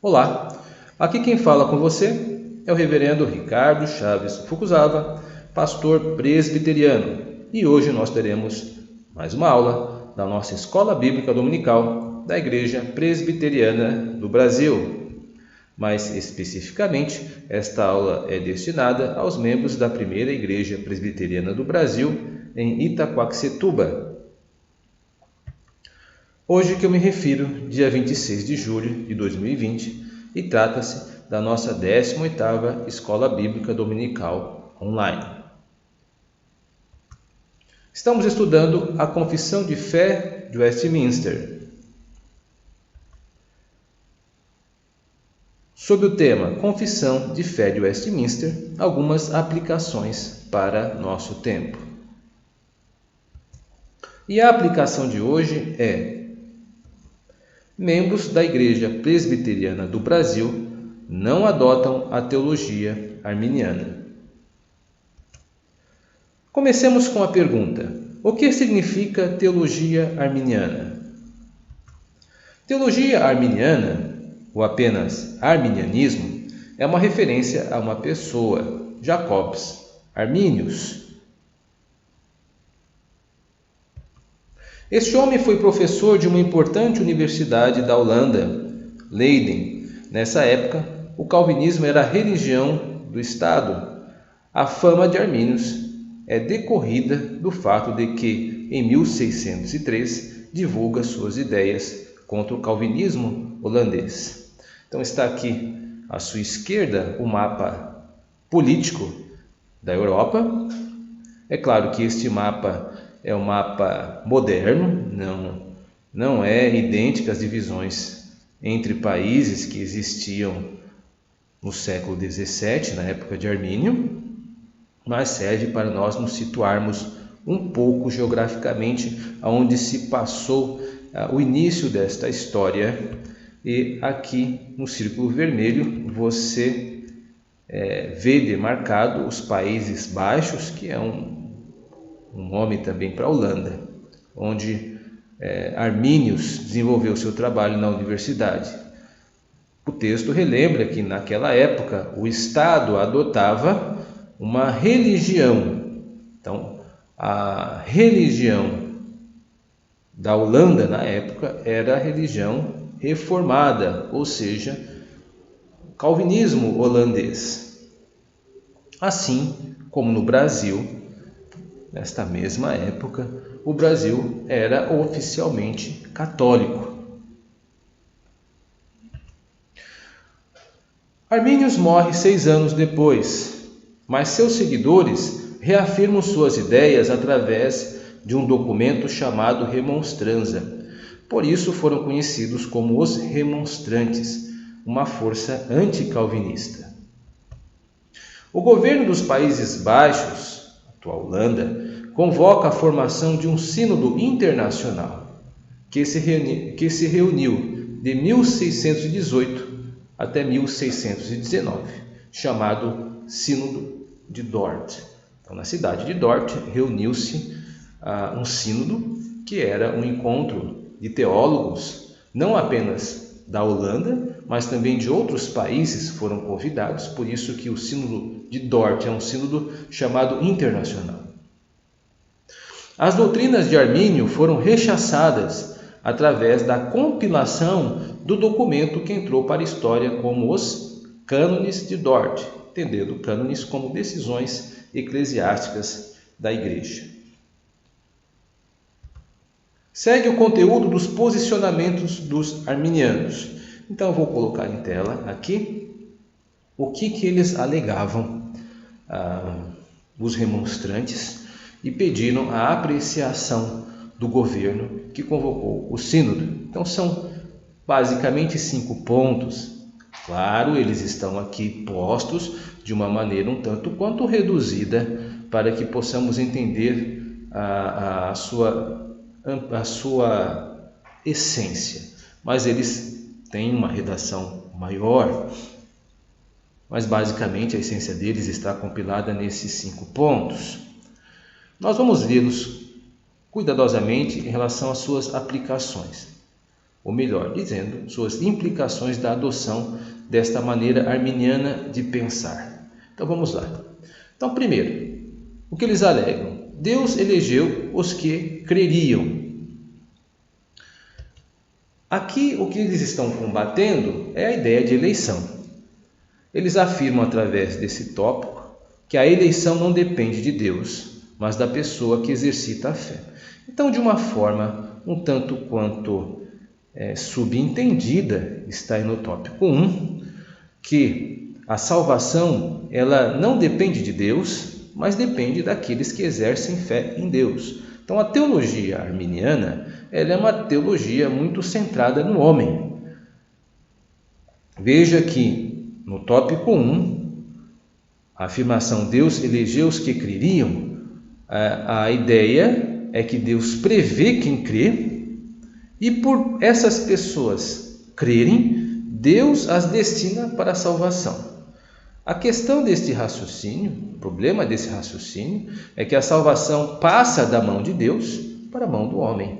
Olá, aqui quem fala com você é o Reverendo Ricardo Chaves Fukuzawa, pastor presbiteriano, e hoje nós teremos mais uma aula da nossa Escola Bíblica Dominical da Igreja Presbiteriana do Brasil. Mais especificamente, esta aula é destinada aos membros da Primeira Igreja Presbiteriana do Brasil em Itaquaquecetuba. Hoje que eu me refiro, dia 26 de julho de 2020, e trata-se da nossa 18ª Escola Bíblica Dominical online. Estamos estudando a Confissão de Fé de Westminster. Sob o tema Confissão de Fé de Westminster, algumas aplicações para nosso tempo. E a aplicação de hoje é: membros da Igreja Presbiteriana do Brasil não adotam a teologia arminiana. Comecemos com a pergunta: o que significa teologia arminiana? Teologia arminiana, ou apenas arminianismo, é uma referência a uma pessoa, Jacobus Arminius. Este homem foi professor de uma importante universidade da Holanda, Leiden. Nessa época, o calvinismo era a religião do Estado. A fama de Arminius é decorrida do fato de que, em 1603, divulga suas ideias contra o calvinismo holandês. Então está aqui à sua esquerda o mapa político da Europa. É claro que este mapa é um mapa moderno, não é idêntico às divisões entre países que existiam no século XVII, na época de Armínio, mas serve para nós nos situarmos um pouco geograficamente aonde se passou o início desta história. E aqui no círculo vermelho você vê demarcado os Países Baixos, que é um nome também para a Holanda, onde Arminius desenvolveu seu trabalho na universidade. O texto relembra que naquela época o Estado adotava uma religião. Então, a religião da Holanda na época era a religião reformada, ou seja, calvinismo holandês. Assim como no Brasil, nesta mesma época, o Brasil era oficialmente católico. Arminius morre 6 anos depois, mas seus seguidores reafirmam suas ideias através de um documento chamado Remonstranza. Por isso foram conhecidos como os Remonstrantes, uma força anticalvinista. O governo dos Países Baixos, atual Holanda, convoca a formação de um sínodo internacional que se reuniu de 1618 até 1619, chamado Sínodo de Dort. Então, na cidade de Dort, reuniu-se um sínodo que era um encontro de teólogos, não apenas da Holanda, mas também de outros países foram convidados, por isso que o sínodo de Dort é um sínodo chamado internacional. As doutrinas de Armínio foram rechaçadas através da compilação do documento que entrou para a história como os Cânones de Dort, entendendo cânones como decisões eclesiásticas da Igreja. Segue o conteúdo dos posicionamentos dos arminianos. Então eu vou colocar em tela aqui o que eles alegavam, os remonstrantes, e pediram a apreciação do governo que convocou o sínodo. Então são basicamente 5 pontos. Claro, eles estão aqui postos de uma maneira um tanto quanto reduzida para que possamos entender a sua essência. Mas eles têm uma redação maior. Mas basicamente a essência deles está compilada nesses 5 pontos. Nós vamos vê-los cuidadosamente em relação às suas aplicações. ou melhor dizendo, suas implicações da adoção desta maneira arminiana de pensar. Então vamos lá. Então, primeiro, o que eles alegam? Deus elegeu os que creriam. Aqui o que eles estão combatendo é a ideia de eleição. Eles afirmam através desse tópico que a eleição não depende de Deus, mas da pessoa que exercita a fé. Então, de uma forma um tanto quanto subentendida, está aí no tópico 1, que a salvação ela não depende de Deus, mas depende daqueles que exercem fé em Deus. Então, a teologia arminiana ela é uma teologia muito centrada no homem. Veja que no tópico 1, a afirmação Deus elegeu os que creriam, a ideia é que Deus prevê quem crê e por essas pessoas crerem, Deus as destina para a salvação. A questão deste raciocínio, o problema desse raciocínio é que a salvação passa da mão de Deus para a mão do homem.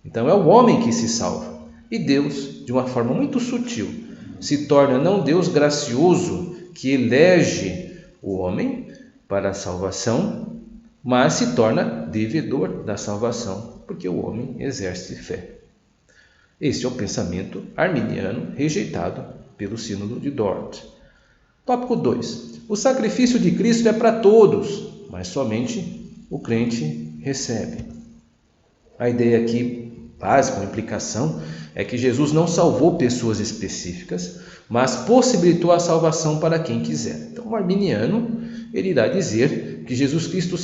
Então é o homem que se salva e Deus, de uma forma muito sutil, se torna não Deus gracioso que elege o homem para a salvação, mas se torna devedor da salvação, porque o homem exerce fé. Este é o pensamento arminiano rejeitado pelo Sínodo de Dort. Tópico 2. O sacrifício de Cristo é para todos, mas somente o crente recebe. A ideia aqui básica, uma implicação, é que Jesus não salvou pessoas específicas, mas possibilitou a salvação para quem quiser. Então, o arminiano ele irá dizer que Jesus Cristo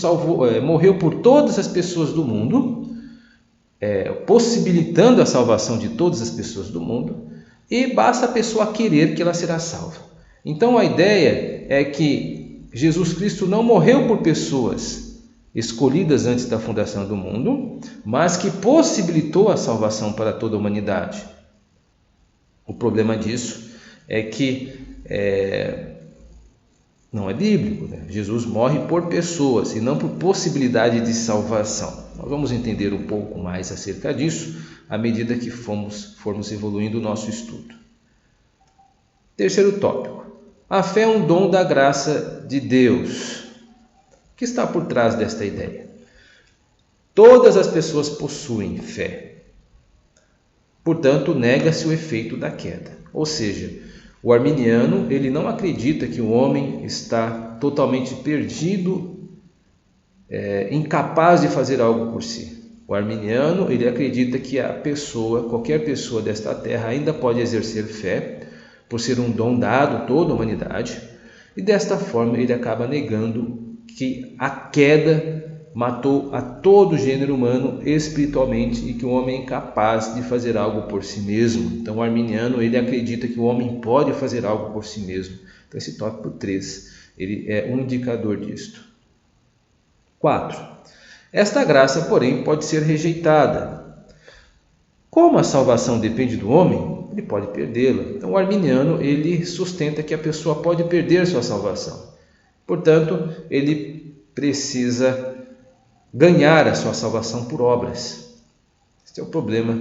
morreu por todas as pessoas do mundo, possibilitando a salvação de todas as pessoas do mundo, e basta a pessoa querer que ela será salva. Então, a ideia é que Jesus Cristo não morreu por pessoas escolhidas antes da fundação do mundo, mas que possibilitou a salvação para toda a humanidade. O problema disso é que não é bíblico, né? Jesus morre por pessoas e não por possibilidade de salvação. Nós vamos entender um pouco mais acerca disso à medida que formos evoluindo o nosso estudo. Terceiro tópico. A fé é um dom da graça de Deus. O que está por trás desta ideia? Todas as pessoas possuem fé. Portanto, nega-se o efeito da queda. Ou seja, o arminiano ele não acredita que o homem está totalmente perdido, incapaz de fazer algo por si. O arminiano ele acredita que qualquer pessoa desta terra ainda pode exercer fé, por ser um dom dado a toda a humanidade, e desta forma ele acaba negando que a queda matou a todo o gênero humano espiritualmente e que o homem é incapaz de fazer algo por si mesmo. Então o arminiano ele acredita que o homem pode fazer algo por si mesmo. Então esse tópico 3 ele é um indicador disto. 4. Esta graça, porém, pode ser rejeitada. Como a salvação depende do homem, ele pode perdê-la. Então o arminiano ele sustenta que a pessoa pode perder sua salvação. Portanto, ele precisa ganhar a sua salvação por obras. Este é o problema,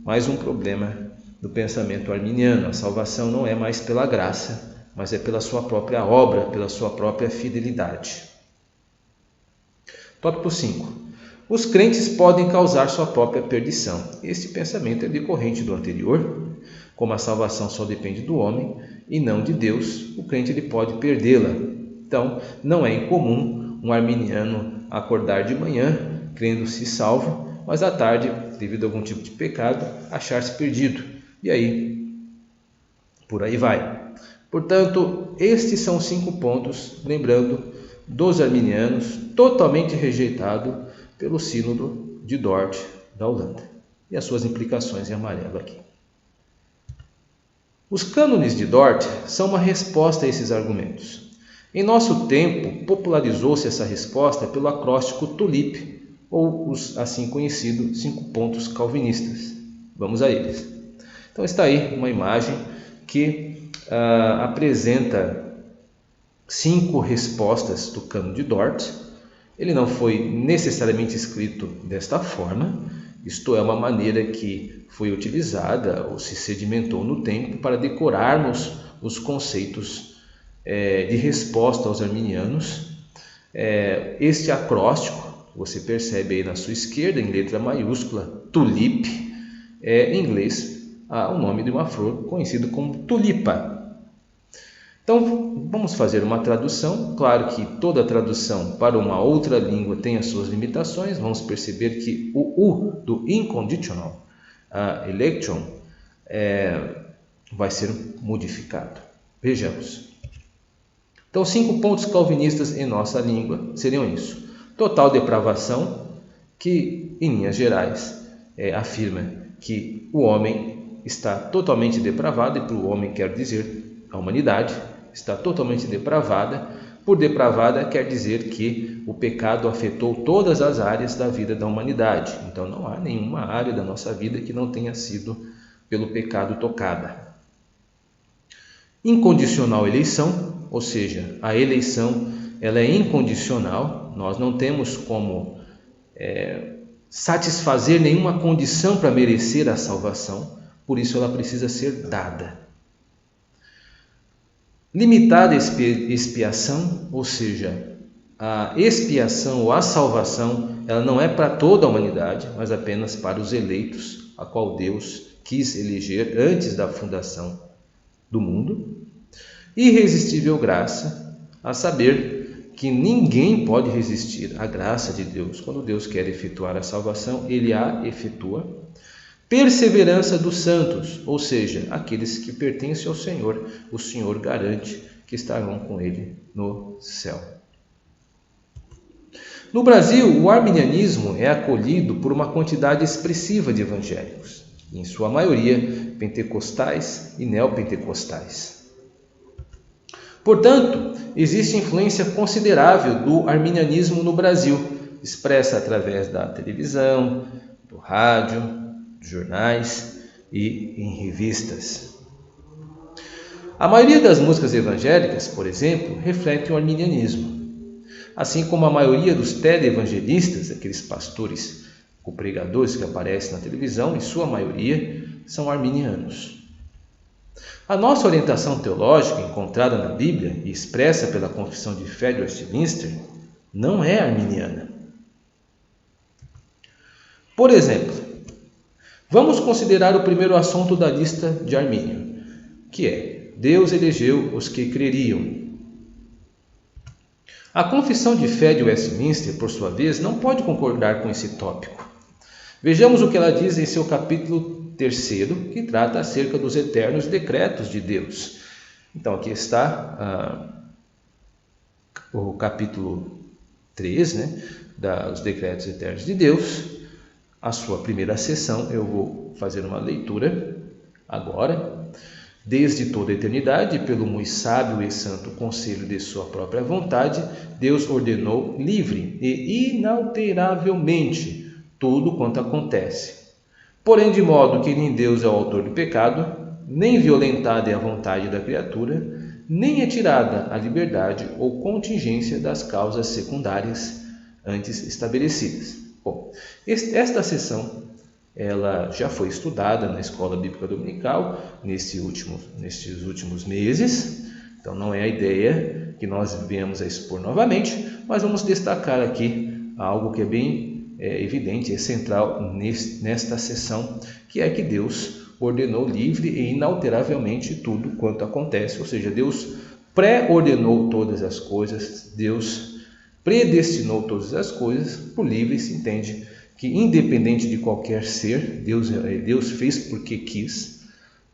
mais um problema do pensamento arminiano. A salvação não é mais pela graça, mas é pela sua própria obra, pela sua própria fidelidade. Tópico 5. Os crentes podem causar sua própria perdição. Este pensamento é decorrente do anterior. Como a salvação só depende do homem e não de Deus, o crente ele pode perdê-la. Então, não é incomum um arminiano acordar de manhã crendo-se salvo, mas à tarde, devido a algum tipo de pecado, achar-se perdido. E aí, por aí vai. Portanto, estes são 5 pontos, lembrando, dos arminianos, totalmente rejeitado pelo Sínodo de Dort, da Holanda. E as suas implicações em amarelo aqui. Os cânones de Dort são uma resposta a esses argumentos. Em nosso tempo, popularizou-se essa resposta pelo acróstico TULIP, ou os assim conhecidos 5 pontos calvinistas. Vamos a eles. Então está aí uma imagem que apresenta 5 respostas do cânon de Dort. Ele não foi necessariamente escrito desta forma, Isto é uma maneira que foi utilizada ou se sedimentou no tempo para decorarmos os conceitos de resposta aos arminianos. Este acróstico, você percebe aí na sua esquerda, em letra maiúscula, tulip, em inglês, o nome de uma flor conhecida como tulipa. Então, vamos fazer uma tradução. Claro que toda tradução para uma outra língua tem as suas limitações. Vamos perceber que o U do inconditional election vai ser modificado. Vejamos. Então, 5 pontos calvinistas em nossa língua seriam isso. Total depravação, que em linhas gerais afirma que o homem está totalmente depravado, e para o homem quer dizer a humanidade está totalmente depravada. Por depravada quer dizer que o pecado afetou todas as áreas da vida da humanidade. Então não há nenhuma área da nossa vida que não tenha sido pelo pecado tocada. Incondicional eleição, ou seja, a eleição ela é incondicional. Nós não temos como satisfazer nenhuma condição para merecer a salvação, por isso ela precisa ser dada. Limitada expiação, ou seja, a expiação ou a salvação, ela não é para toda a humanidade, mas apenas para os eleitos, a qual Deus quis eleger antes da fundação do mundo. Irresistível graça, a saber que ninguém pode resistir à graça de Deus. Quando Deus quer efetuar a salvação, Ele a efetua. Perseverança dos santos, ou seja, aqueles que pertencem ao Senhor, o Senhor garante que estarão com Ele no céu. No Brasil, o arminianismo é acolhido por uma quantidade expressiva de evangélicos, em sua maioria pentecostais e neopentecostais. Portanto, existe influência considerável do arminianismo no Brasil, expressa através da televisão, do rádio, jornais e em revistas. A maioria das músicas evangélicas, por exemplo, reflete o arminianismo, assim como a maioria dos teleevangelistas, aqueles pastores ou pregadores que aparecem na televisão, em sua maioria são arminianos. A nossa orientação teológica, encontrada na Bíblia e expressa pela Confissão de Fé de Westminster, não é arminiana. Por exemplo, vamos considerar o primeiro assunto da lista de Armínio, que é: Deus elegeu os que creriam. A Confissão de Fé de Westminster, por sua vez, não pode concordar com esse tópico. Vejamos o que ela diz em seu capítulo 3, que trata acerca dos eternos decretos de Deus. Então, aqui está o capítulo 3, dos decretos eternos de Deus. A sua primeira seção, eu vou fazer uma leitura agora. Desde toda a eternidade, pelo muito sábio e santo conselho de sua própria vontade, Deus ordenou livre e inalteravelmente tudo quanto acontece. Porém, de modo que nem Deus é o autor do pecado, nem violentada é a vontade da criatura, nem é tirada a liberdade ou contingência das causas secundárias antes estabelecidas. Bom, esta sessão ela já foi estudada na Escola Bíblica Dominical nestes últimos meses, então não é a ideia que nós viemos a expor novamente, mas vamos destacar aqui algo que é bem evidente, é central nesta sessão, que é que Deus ordenou livre e inalteravelmente tudo quanto acontece, ou seja, Deus pré-ordenou todas as coisas, Deus predestinou todas as coisas. Por livre se entende que, independente de qualquer ser, Deus fez porque quis,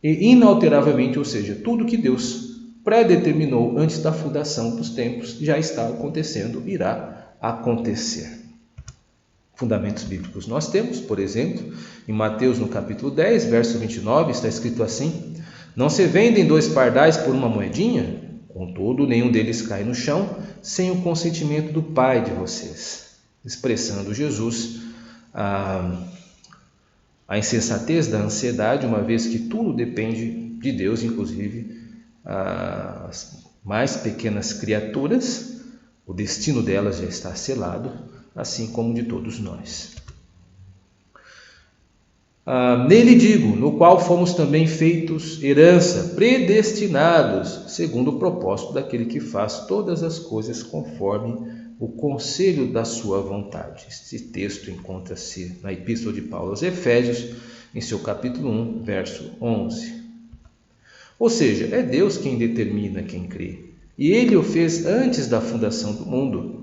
e inalteravelmente, ou seja, tudo que Deus predeterminou antes da fundação dos tempos já está acontecendo, irá acontecer. Fundamentos bíblicos nós temos, por exemplo, em Mateus no capítulo 10, verso 29, está escrito assim: não se vendem 2 pardais por uma moedinha? Contudo, nenhum deles cai no chão sem o consentimento do Pai de vocês. Expressando Jesus a insensatez da ansiedade, uma vez que tudo depende de Deus, inclusive as mais pequenas criaturas, o destino delas já está selado, assim como de todos nós. Nele digo, no qual fomos também feitos herança, predestinados, segundo o propósito daquele que faz todas as coisas conforme o conselho da sua vontade. Este texto encontra-se na Epístola de Paulo aos Efésios, em seu capítulo 1, verso 11. Ou seja, é Deus quem determina quem crê, e Ele o fez antes da fundação do mundo.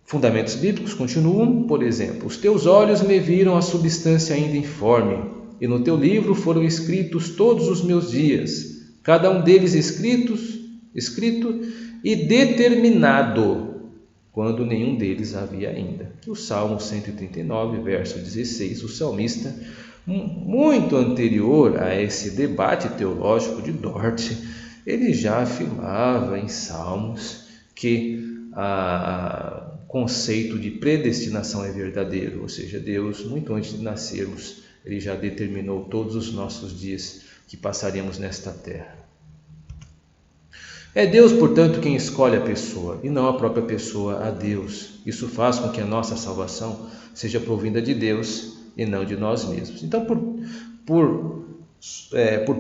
Fundamentos bíblicos continuam, por exemplo: os teus olhos me viram a substância ainda informe, e no teu livro foram escritos todos os meus dias, cada um deles escrito e determinado, quando nenhum deles havia ainda. O Salmo 139, verso 16, o salmista, muito anterior a esse debate teológico de Dort, ele já afirmava em Salmos que o conceito de predestinação é verdadeiro, ou seja, Deus, muito antes de nascermos, Ele já determinou todos os nossos dias que passaremos nesta terra. É Deus, portanto, quem escolhe a pessoa, e não a própria pessoa a Deus. Isso faz com que a nossa salvação seja provinda de Deus e não de nós mesmos. Então, por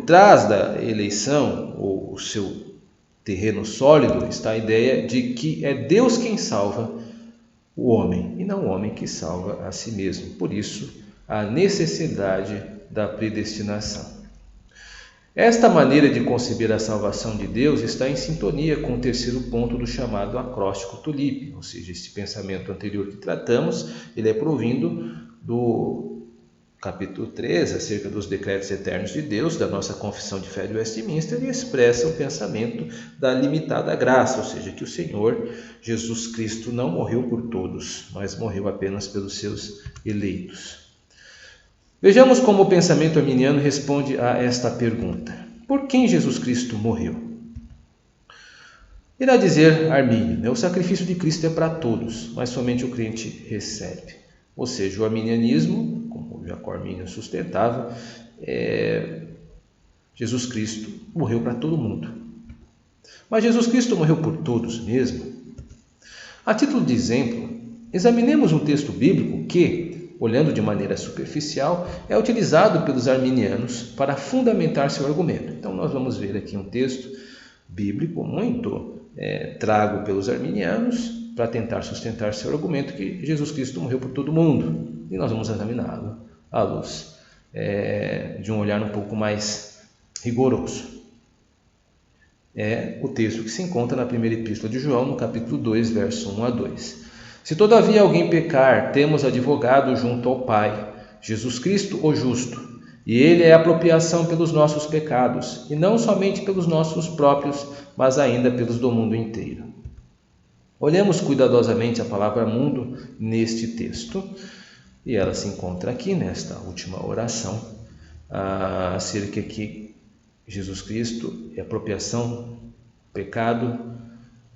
trás da eleição, ou o seu terreno sólido, está a ideia de que é Deus quem salva o homem, e não o homem que salva a si mesmo. Por isso, a necessidade da predestinação. Esta maneira de conceber a salvação de Deus está em sintonia com o terceiro ponto do chamado acróstico Tulipe, ou seja, esse pensamento anterior que tratamos, ele é provindo do capítulo 3, acerca dos decretos eternos de Deus, da nossa confissão de fé de Westminster, e expressa o pensamento da limitada graça, ou seja, que o Senhor Jesus Cristo não morreu por todos, mas morreu apenas pelos seus eleitos. Vejamos como o pensamento arminiano responde a esta pergunta: por quem Jesus Cristo morreu? Irá dizer Armínio, o sacrifício de Cristo é para todos, mas somente o crente recebe. Ou seja, o arminianismo, como o Jacó Armínio sustentava, Jesus Cristo morreu para todo mundo. Mas Jesus Cristo morreu por todos mesmo? A título de exemplo, examinemos um texto bíblico que, olhando de maneira superficial, é utilizado pelos arminianos para fundamentar seu argumento. Então nós vamos ver aqui um texto bíblico muito trago pelos arminianos para tentar sustentar seu argumento que Jesus Cristo morreu por todo mundo. E nós vamos examiná-lo à luz de um olhar um pouco mais rigoroso. É o texto que se encontra na primeira epístola de João, no capítulo 2, verso 1 a 2. Se todavia alguém pecar, temos advogado junto ao Pai, Jesus Cristo o justo, e ele é a apropriação pelos nossos pecados, e não somente pelos nossos próprios, mas ainda pelos do mundo inteiro. Olhemos cuidadosamente a palavra mundo neste texto, e ela se encontra aqui nesta última oração, acerca que Jesus Cristo é apropriação, pecado,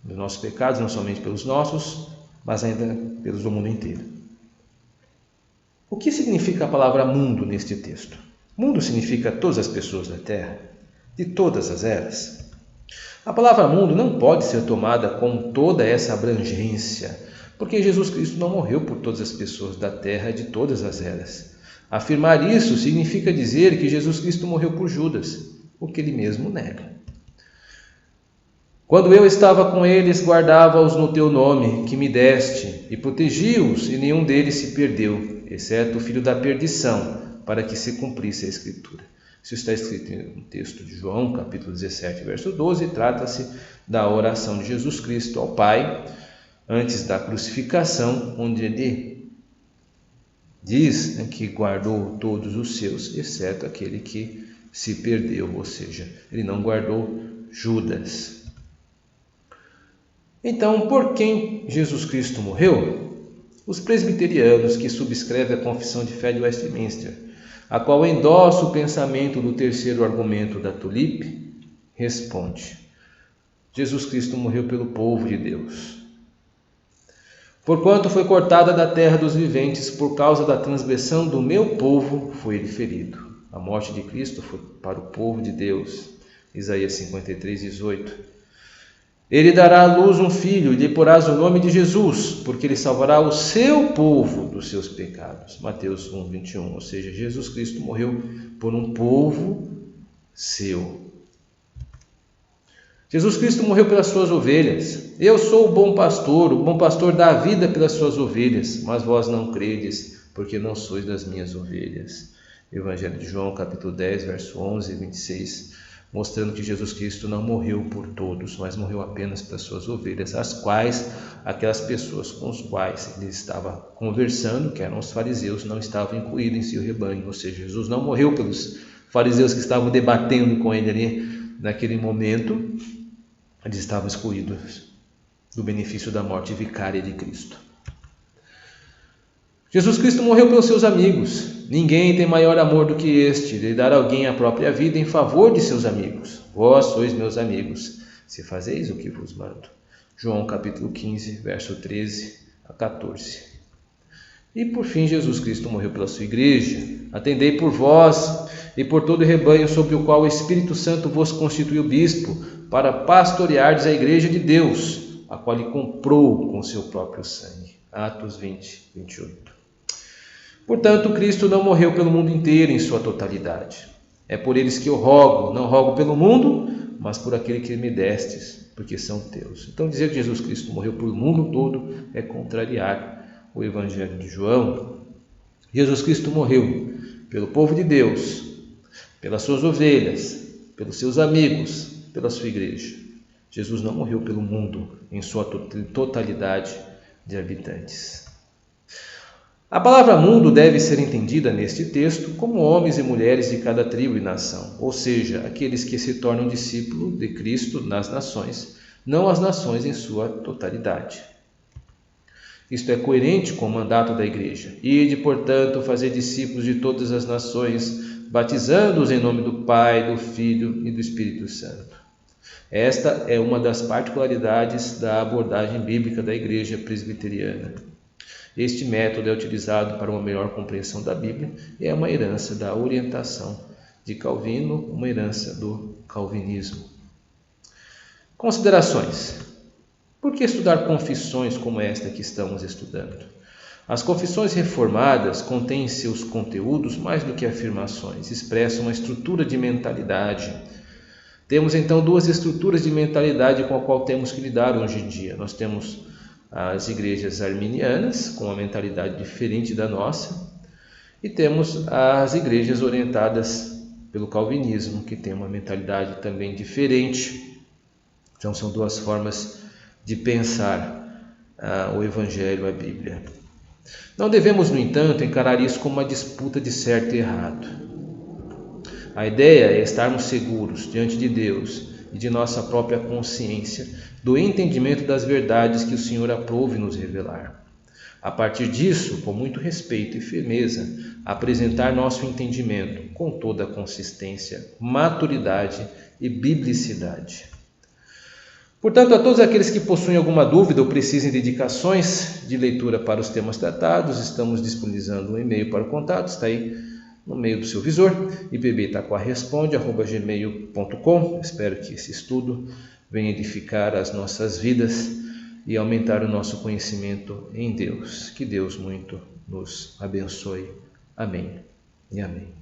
dos nossos pecados, não somente pelos nossos, mas ainda pelos do mundo inteiro. O que significa a palavra mundo neste texto? Mundo significa todas as pessoas da Terra, de todas as eras. A palavra mundo não pode ser tomada com toda essa abrangência, porque Jesus Cristo não morreu por todas as pessoas da Terra de todas as eras. Afirmar isso significa dizer que Jesus Cristo morreu por Judas, o que ele mesmo nega. Quando eu estava com eles, guardava-os no teu nome, que me deste, e protegi-os, e nenhum deles se perdeu, exceto o filho da perdição, para que se cumprisse a Escritura. Isso está escrito no texto de João, capítulo 17, verso 12, trata-se da oração de Jesus Cristo ao Pai, antes da crucificação, onde ele diz que guardou todos os seus, exceto aquele que se perdeu, ou seja, ele não guardou Judas. Então, por quem Jesus Cristo morreu? Os presbiterianos, que subscrevem a Confissão de Fé de Westminster, a qual endossa o pensamento do terceiro argumento da Tulipe, responde: Jesus Cristo morreu pelo povo de Deus. Porquanto foi cortada da terra dos viventes, por causa da transgressão do meu povo, foi ele ferido. A morte de Cristo foi para o povo de Deus. Isaías 53, 18. Ele dará à luz um filho e lhe porás o nome de Jesus, porque ele salvará o seu povo dos seus pecados. Mateus 1, 21. Ou seja, Jesus Cristo morreu por um povo seu. Jesus Cristo morreu pelas suas ovelhas. Eu sou o bom pastor dá a vida pelas suas ovelhas, mas vós não credes, porque não sois das minhas ovelhas. Evangelho de João, capítulo 10, verso 11 e 26, mostrando que Jesus Cristo não morreu por todos, mas morreu apenas pelas suas ovelhas, as quais, aquelas pessoas com as quais ele estava conversando, que eram os fariseus, não estavam incluídos em seu rebanho. Ou seja, Jesus não morreu pelos fariseus que estavam debatendo com ele ali naquele momento. Eles estavam excluídos do benefício da morte vicária de Cristo. Jesus Cristo morreu pelos seus amigos. Ninguém tem maior amor do que este, de dar a alguém a própria vida em favor de seus amigos. Vós sois meus amigos, se fazeis o que vos mando. João capítulo 15, verso 13 a 14. E por fim, Jesus Cristo morreu pela sua igreja. Atendei por vós e por todo o rebanho sobre o qual o Espírito Santo vos constituiu bispo, para pastoreardes a igreja de Deus, a qual ele comprou com seu próprio sangue. Atos 20, 28. Portanto, Cristo não morreu pelo mundo inteiro em sua totalidade. É por eles que eu rogo, não rogo pelo mundo, mas por aquele que me destes, porque são teus. Então, dizer que Jesus Cristo morreu pelo mundo todo é contrariar o Evangelho de João. Jesus Cristo morreu pelo povo de Deus, pelas suas ovelhas, pelos seus amigos, pela sua igreja. Jesus não morreu pelo mundo em sua totalidade de habitantes. A palavra mundo deve ser entendida neste texto como homens e mulheres de cada tribo e nação, ou seja, aqueles que se tornam discípulos de Cristo nas nações, não as nações em sua totalidade. Isto é coerente com o mandato da igreja. Ide, portanto, fazer discípulos de todas as nações, batizando-os em nome do Pai, do Filho e do Espírito Santo. Esta é uma das particularidades da abordagem bíblica da igreja presbiteriana. Este método é utilizado para uma melhor compreensão da Bíblia e é uma herança da orientação de Calvino, uma herança do calvinismo. Considerações. Por que estudar confissões como esta que estamos estudando? As confissões reformadas contêm em seus conteúdos mais do que afirmações, expressam uma estrutura de mentalidade. Temos então duas estruturas de mentalidade com a qual temos que lidar hoje em dia. Nós temos as igrejas arminianas, com uma mentalidade diferente da nossa, e temos as igrejas orientadas pelo calvinismo, que tem uma mentalidade também diferente. Então são duas formas de pensar o Evangelho, a Bíblia. Não devemos, no entanto, encarar isso como uma disputa de certo e errado. A ideia é estarmos seguros diante de Deus e de nossa própria consciência do entendimento das verdades que o Senhor aprove nos revelar. A partir disso, com muito respeito e firmeza, apresentar nosso entendimento com toda a consistência, maturidade e biblicidade. Portanto, a todos aqueles que possuem alguma dúvida ou precisem de indicações de leitura para os temas tratados, estamos disponibilizando um e-mail para o contato, está aí no meio do seu visor, ibbitaquaresponde@gmail.com. Espero que esse estudo venha edificar as nossas vidas e aumentar o nosso conhecimento em Deus. Que Deus muito nos abençoe. Amém e amém.